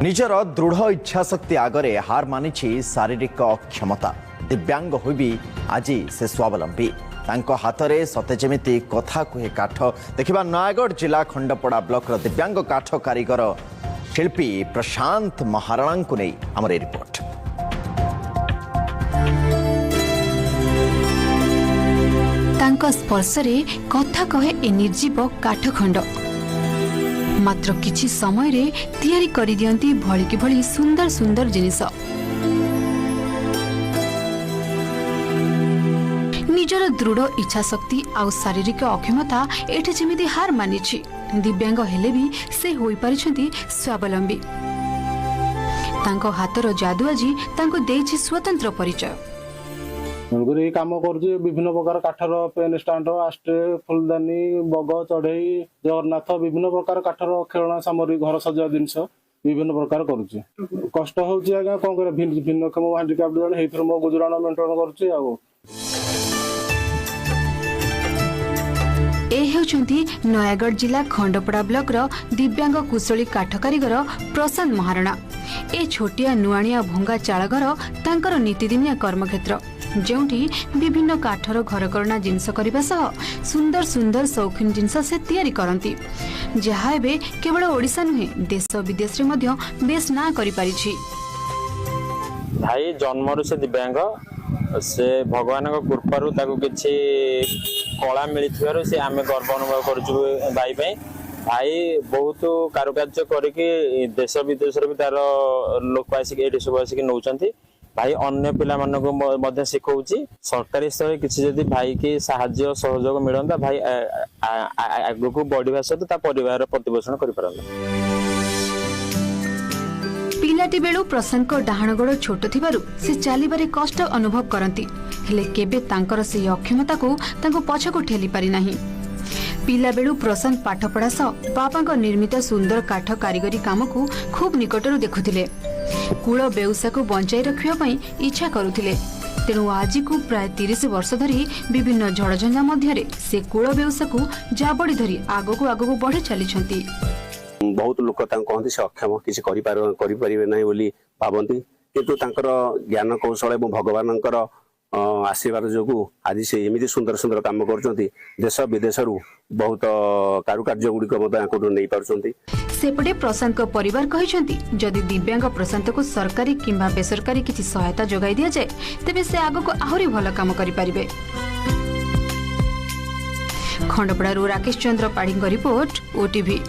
निजर दृढ़ इच्छाशक्ति आगरे हार मानी शारीरिक अक्षमता दिव्यांग हो भी आज से स्वावलंबी तांको हाथ में सते जमी कथा कहे काठ देखा नयागढ़ जिला खंडपड़ा ब्लॉक दिव्यांग काठ कारीगर शिल्पी प्रशांत महाराणा को नहीं आमर रिपोर्ट। तांको स्पर्शरे कथा कहे ए निर्जीव काठखंड मात्र किछि समय रे तैयारी करि दियंती भଳି कि भଳି सुंदर सुंदर जिनिस। निजर दृढ़ इच्छा शक्ति आउ शारीरिक अक्षमता एठे जेमिति हार मानिछि दिव्यांग हेले भी से होई परिछंती स्वावलंबी। तांको हातर जादू आजी तांको देछि स्वतंत्र परिचय। कम कर विभिन्न प्रकार काठर पेन स्टाण्ड आस्ट्रे फुलदानी बग चढ़ई जगन्नाथ विभिन्न प्रकार काठर खेलना सामग्री घर सजा जिनस विभिन्न प्रकार करुच्ची कष्ट होची आज्ञा कौन कर भिन्नक्षम हैंडिक्राफ्ट जन मो गुजराण मेंटेन करुच्ची आगो। नयागढ़ जिला खंडपड़ा ब्लॉक दिव्यांग कुशली काठ कारीगर प्रशांत महाराणा। ए छोटिया नुआनिया भंगा चालघर तांकर नीतिदिनिया कर्मक्षेत्र जोंठी विभिन्न काठर घरकरणा जिनस करबा सह सुंदर सुंदर शौकीन जिनस से तैयारी करंती जहा एबे केवल ओडिशा नुहे देश विदेश रे मध्य बेस ना करि परिछि। भाई जन्मरु से दिव्यांग से भगवान कृपारू ताको किछि कला मिलिथिबारु से आमे गर्व अनुभव करछु भाई पे भाई बहुत कारुकार्य करके देश विदेश रे भी तार लोक आसिक एडी सब आसिक नौचंती भाई अन्य पिला मानको मध्य सिखौची सरकारी स्तर किछि जदी भाई के सहाय्य सहयोग मिलंदा भाई आगु को बॉडी सहित ता परिवार प्रतिपोषण करि परंदा। पिलाटी बेलू प्रशांत को डाहाण गोड़ छोट थिबारु से चालिबारे कष्ट अनुभव करंती हेले केबे तांकर से अक्षमता को तांको पछको ठेली पारि नाही। पिला बेलू प्रशांत पाठ पढ़ा सह बापा को निर्मित सुंदर काठ कारीगरी काम को खूब निकटरू देखुथिले कूल बेउसा को बंचाई रखिया पई इच्छा करुथिले तेणु आज को प्राय 30 वर्ष धरी विभिन्न झड़झंझा मध्य से कूल बेउसा को जाबड़ी धरी आगो बढ़े चली। बहुत लोक कहते से अक्षम किसी करें ना बोली भावती किंतु तांकर ज्ञान कौशल और भगवान आशीर्वाद जो आज से एमती सुंदर सुंदर काम कर देश विदेश बहुत कारुकार्य गुड़िक नहीं पार्टी। सेपटे प्रशांत को परिवार कहते जदि दिव्यांग प्रशांत को सरकारी किंबा बेसरकारी किसी सहायता जोगाई दिया जाए तेबे से आगो को आहुरी भल काम करि परिबे। खंडपड़ारू राकेश चंद्र पाढ़ी रिपोर्ट OTV।